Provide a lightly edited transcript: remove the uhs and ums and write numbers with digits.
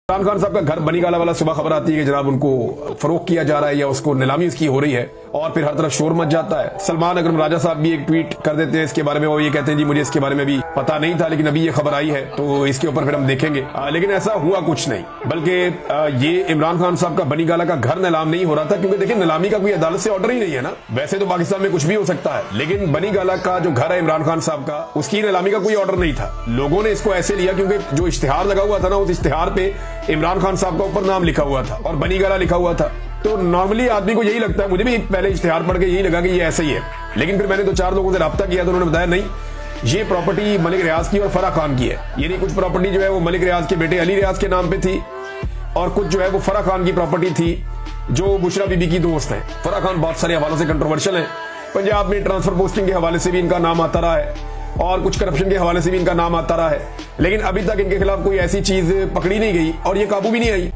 इमरान खान साहब का घर बनीगाला वाला सुबह खबर आती है कि जनाब उनको फरोख्त किया जा रहा है या उसको नीलामी उसकी हो रही है और फिर हर तरफ शोर मच जाता है। सलमान अकरम राजा साहब भी एक ट्वीट कर देते हैं इसके बारे में, वो ये कहते हैं जी मुझे इसके बारे में भी पता नहीं था लेकिन अभी ये खबर आई है तो इसके ऊपर फिर हम देखेंगे। लेकिन ऐसा हुआ कुछ नहीं, बल्कि ये इमरान खान साहब का बनीगाला का घर नीलाम नहीं हो रहा था, क्योंकि देखिए नीलामी का कोई अदालत से ऑर्डर ही नहीं है ना। वैसे तो पाकिस्तान में कुछ भी हो सकता है, लेकिन बनीगाला का जो घर है इमरान खान साहब का, उसकी नीलामी का कोई ऑर्डर नहीं था। लोगों ने इसको ऐसे लिया क्योंकि जो इश्तिहार लगा हुआ था ना, उस इश्तिहार पे इमरान खान साहब का ऊपर नाम लिखा हुआ था और बनीगाला लिखा हुआ था। तो नॉर्मली आदमी को यही लगता है, मुझे भी पहले इश्तिहार पढ़ के यही लगा कि ये ऐसे ही है, लेकिन फिर मैंने 2-4 लोगों से राब्ता किया तो उन्होंने बताया नहीं, ये प्रॉपर्टी मलिक रियाज की और फराह खान की है। यानी कुछ प्रॉपर्टी जो है वो मलिक रियाज के बेटे अली रियाज के नाम पे थी और कुछ जो है वो फराह खान की प्रॉपर्टी थी जो बुशरा बीबी की दोस्त है। फराह खान बहुत सारे हवालों से कंट्रोवर्शियल है, पंजाब में ट्रांसफर पोस्टिंग के हवाले से भी इनका नाम आता रहा है और कुछ करप्शन के हवाले से भी इनका नाम आता रहा है, लेकिन अभी तक इनके खिलाफ कोई ऐसी चीज पकड़ी नहीं गई और ये काबू भी नहीं आई।